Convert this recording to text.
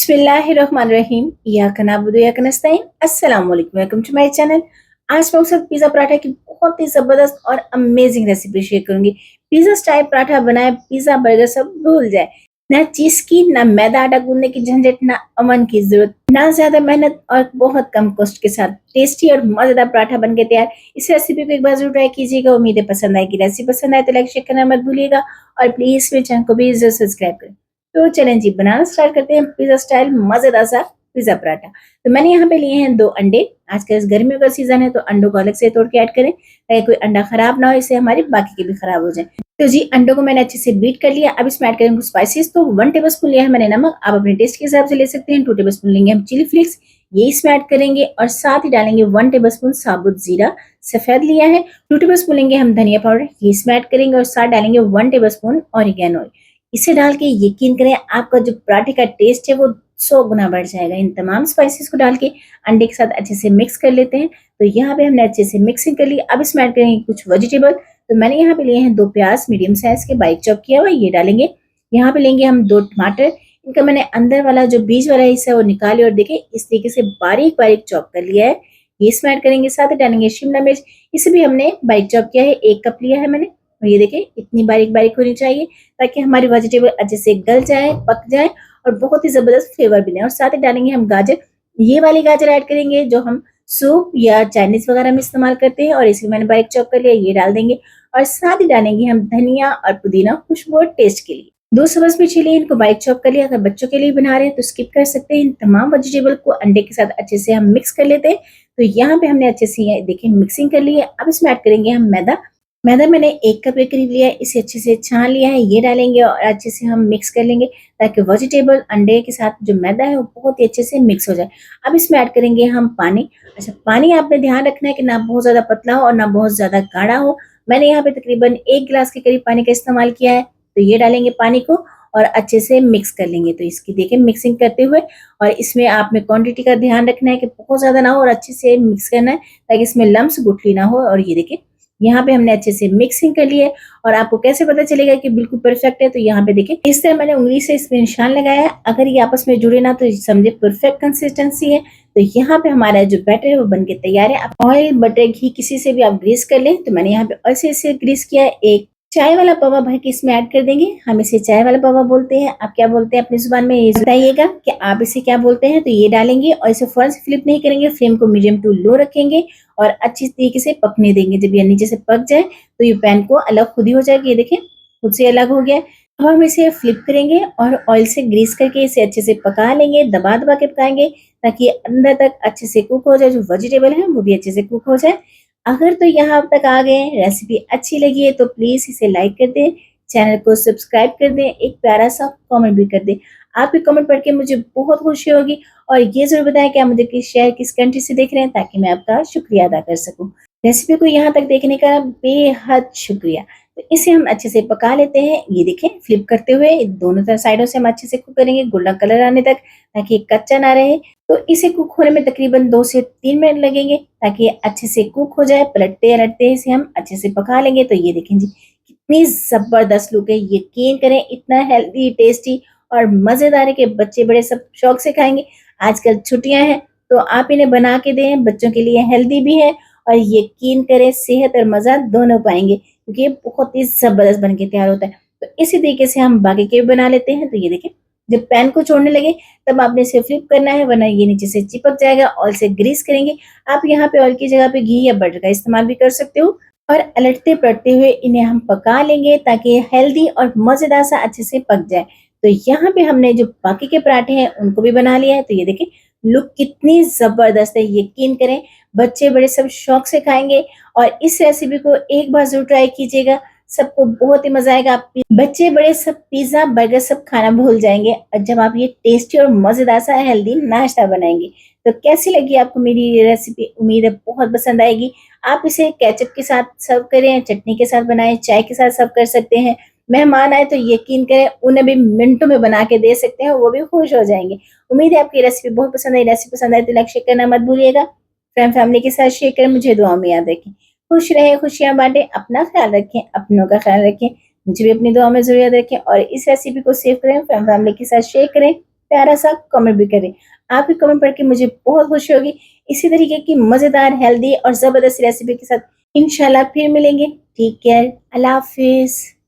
बिस्मिल्लाहिर्रहमानिर्रहीम। इय्याका नअबुदु व इय्याका नस्तईन। अस्सलामु अलैकुम, वेलकम टू माय चैनल। आज मैं आपके साथ पिज़्ज़ा पराठा की बहुत ही ज़बरदस्त और अमेजिंग रेसिपी शेयर करूँगी। पिज़्ज़ा स्टाइल पराठा बनाएँ, पिज़्ज़ा बर्गर सब भूल जाए। ना चीज़ की, ना मैदा आटा गूँथने की झंझट, ना अमन की ज़रूरत, ना ज़्यादा मेहनत और बहुत कम कॉस्ट के साथ टेस्टी और मज़ेदार पराठा बन के तैयार। इस रेसिपी को एक बार ज़रूर ट्राई कीजिएगा। उम्मीद है पसंद आएगी। रेसिपी पसंद आए तो लाइक शेयर करना मत भूलिएगा और प्लीज़ मेरे चैनल को भी ज़रूर सब्सक्राइब करें। तो चलें जी, बनाना स्टार्ट करते हैं पिज़्ज़ा स्टाइल मज़ेदार सा पिज़्ज़ा पराठा। तो मैंने यहाँ पे लिए हैं 2 अंडे। आजकल गर्मियों का सीज़न है तो अंडों को अलग से तोड़ के ऐड करें ताकि कोई अंडा खराब ना हो, इससे हमारे बाकी के भी खराब हो जाएँ। तो जी, अंडों को मैंने अच्छे से बीट कर लिया। अब इसमें ऐड करेंगे स्पाइसेस। तो 1 टेबलस्पून लिया है मैंने नमक, आप अपने टेस्ट के हिसाब से ले सकते हैं। 2 टेबलस्पून लेंगे हम चिली फ्लेक्स, ये इसमें ऐड करेंगे और साथ ही डालेंगे 1 टेबलस्पून साबुत ज़ीरा सफ़ेद लिया है। 2 टेबलस्पून लेंगे हम धनिया पाउडर, ये इसमें ऐड करेंगे और साथ डालेंगे 1 टेबलस्पून ऑरिगेनो। इसे डाल के यकीन करें आपका जो पराठे का टेस्ट है वो 100 गुना बढ़ जाएगा। इन तमाम स्पाइसेस को डाल के अंडे के साथ अच्छे से मिक्स कर लेते हैं। तो यहाँ पे हमने अच्छे से मिक्सिंग कर ली। अब इसमें ऐड करेंगे कुछ वेजिटेबल। तो मैंने यहाँ पे लिए हैं 2 प्याज मीडियम साइज के बारीक चॉप किया हुआ, ये डालेंगे। यहाँ पे लेंगे हम 2 टमाटर, इनका मैंने अंदर वाला जो बीज वाला हिस्सा है वो निकाले और देखिए इस तरीके से बारीक बारीक चॉप कर लिया है, ये इसमें ऐड करेंगे। साथ ही डालेंगे शिमला मिर्च, इसे भी हमने बारीक चॉप किया है, 1 कप लिया है मैंने और ये देखिए इतनी बारीक बारीक होनी चाहिए ताकि हमारी वेजिटेबल अच्छे से गल जाए, पक जाए और बहुत ही ज़बरदस्त फ्लेवर भी दें। और साथ ही डालेंगे हम गाजर, ये वाली गाजर ऐड करेंगे जो हम सूप या चाइनीज़ वगैरह में इस्तेमाल करते हैं और इसे मैंने बारीक चॉप कर लिया, ये डाल देंगे। और साथ ही डालेंगे हम धनिया और पुदीना खुशबू और टेस्ट के लिए। 2 सब्ज़ मिर्ची लिए, इनको बारीक चॉप कर लिया। अगर बच्चों के लिए बना रहे हैं तो स्किप कर सकते हैं। इन तमाम वेजिटेबल को अंडे के साथ अच्छे से हम मिक्स कर लेते हैं। तो यहाँ पे हमने अच्छे से ये देखिए मिक्सिंग कर ली है। अब इसमें ऐड करेंगे हम मैदा। मैदा मैंने 1 कप के करीब लिया है, इसे अच्छे से छान लिया है, ये डालेंगे और अच्छे से हम मिक्स कर लेंगे ताकि वेजिटेबल अंडे के साथ जो मैदा है वो बहुत ही अच्छे से मिक्स हो जाए। अब इसमें ऐड करेंगे हम पानी। अच्छा, पानी आपने ध्यान रखना है कि ना बहुत ज़्यादा पतला हो और ना बहुत ज़्यादा गाढ़ा हो। मैंने यहाँ पे तकरीबन 1 गिलास के करीब पानी का इस्तेमाल किया है। तो ये डालेंगे पानी को और अच्छे से मिक्स कर लेंगे। तो इसकी देखिए मिक्सिंग करते हुए और इसमें आपने क्वांटिटी का ध्यान रखना है कि बहुत ज़्यादा ना हो और अच्छे से मिक्स करना है ताकि इसमें लम्स गुठली ना हो। और ये देखिए यहाँ पे हमने अच्छे से मिक्सिंग कर ली है। और आपको कैसे पता चलेगा कि बिल्कुल परफेक्ट है, तो यहाँ पे देखिए इस तरह मैंने उंगली से इसमें निशान लगाया है। अगर ये आपस में जुड़े ना तो समझे परफेक्ट कंसिस्टेंसी है। तो यहाँ पे हमारा जो बैटर है वो बनके तैयार है। आप ऑयल बटर घी किसी से भी आप ग्रीस कर लें। तो मैंने यहाँ पे ऑयल से इसे ग्रीस किया है। एक चाय वाला पवा भर के इसमें ऐड कर देंगे। हम इसे चाय वाला पवा बोलते हैं, आप क्या बोलते हैं अपनी जुबान में ये बताइएगा कि आप इसे क्या बोलते हैं। तो ये डालेंगे और इसे फौरन से फ्लिप नहीं करेंगे, फ्लेम को मीडियम टू लो रखेंगे और अच्छी तरीके से पकने देंगे। जब ये नीचे से पक जाए तो ये पैन को अलग खुद ही हो जाएगी, ये देखिए खुद से अलग हो गया है। अब हम इसे फ्लिप करेंगे और ऑयल से ग्रीस करके इसे अच्छे से पका लेंगे, दबा दबा के पकाएंगे ताकि ये अंदर तक अच्छे से कुक हो जाए, जो वेजिटेबल है वो भी अच्छे से कुक हो जाए। अगर तो यहाँ तक आ गए, रेसिपी अच्छी लगी है तो प्लीज़ इसे लाइक कर दें, चैनल को सब्सक्राइब कर दें, एक प्यारा सा कमेंट भी कर दें। आपके कमेंट पढ़ के मुझे बहुत खुशी होगी और ये ज़रूर बताएं कि आप मुझे किस शहर, किस कंट्री से देख रहे हैं ताकि मैं आपका शुक्रिया अदा कर सकूँ। रेसिपी को यहाँ तक देखने का बेहद शुक्रिया। तो इसे हम अच्छे से पका लेते हैं। ये देखें फ्लिप करते हुए दोनों तरफ साइडों से हम अच्छे से कुक करेंगे गोल्डन कलर आने तक ताकि ये कच्चा ना रहे। तो इसे कुक होने में तकरीबन 2 से 3 मिनट लगेंगे ताकि ये अच्छे से कुक हो जाए। पलटते-अलटते इसे हम अच्छे से पका लेंगे। तो ये देखें जी कितनी ज़बरदस्त लुक है। यकीन करें इतना हेल्दी, टेस्टी और मज़ेदार है कि बच्चे बड़े सब शौक से खाएँगे। आजकल छुट्टियाँ हैं तो आप इन्हें बना के दें, बच्चों के लिए हेल्दी भी है और यकीन करें सेहत और मज़ा दोनों पाएँगे क्योंकि ये बहुत ही ज़बरदस्त बन के तैयार होता है। तो इसी तरीके से हम बाकी के भी बना लेते हैं। तो ये देखिए जब पैन को छोड़ने लगे तब आपने इसे फ्लिप करना है वरना ये नीचे से चिपक जाएगा। ऑयल से ग्रीस करेंगे। आप यहाँ पे ऑयल की जगह पे घी या बटर का इस्तेमाल भी कर सकते हो और पलटते-पलटते हुए इन्हें हम पका लेंगे ताकि ये हेल्दी और मज़ेदार सा अच्छे से पक जाए। तो यहाँ पे हमने जो बाकी के पराठे हैं उनको भी बना लिया है। तो ये देखिए लुक कितनी ज़बरदस्त है। यकीन करें बच्चे बड़े सब शौक से खाएँगे और इस रेसिपी को एक बार ज़रूर ट्राई कीजिएगा। सबको बहुत ही मज़ा आएगा। आप बच्चे बड़े सब पिज़्ज़ा, बर्गर सब खाना भूल जाएँगे और जब आप ये टेस्टी और मज़ेदार सा हेल्दी नाश्ता बनाएँगे। तो कैसी लगी आपको मेरी ये रेसिपी? उम्मीद है बहुत पसंद आएगी। आप इसे केचप के साथ सर्व करें, चटनी के साथ बनाएँ, चाय के साथ सर्व कर सकते हैं। मेहमान आए तो यकीन करें उन्हें भी मिनटों में बना के दे सकते हैं, वो भी खुश हो जाएँगे। उम्मीद है आपको ये रेसिपी बहुत पसंद आई। रेसिपी पसंद आई तो लाइक शेयर करना मत भूलिएगा। फ्रेंड फैमिली के साथ शेयर करें, मुझे दुआओं में याद रखें। खुश रहें, खुशियाँ बाँटें, अपना ख्याल रखें, अपनों का ख्याल रखें। मुझे भी अपनी दुआ में ज़रूर याद रखें और इस रेसिपी को सेव करें, फ्रेंड फैमिली के साथ शेयर करें। प्यारा सा कमेंट भी करें। आपकी कमेंट पढ़ के मुझे बहुत खुशी होगी। इसी तरीके की मज़ेदार, हेल्दी और ज़बरदस्त रेसिपी के साथ इंशाल्लाह फिर मिलेंगे। Take care. अल्लाह हाफ़िज़।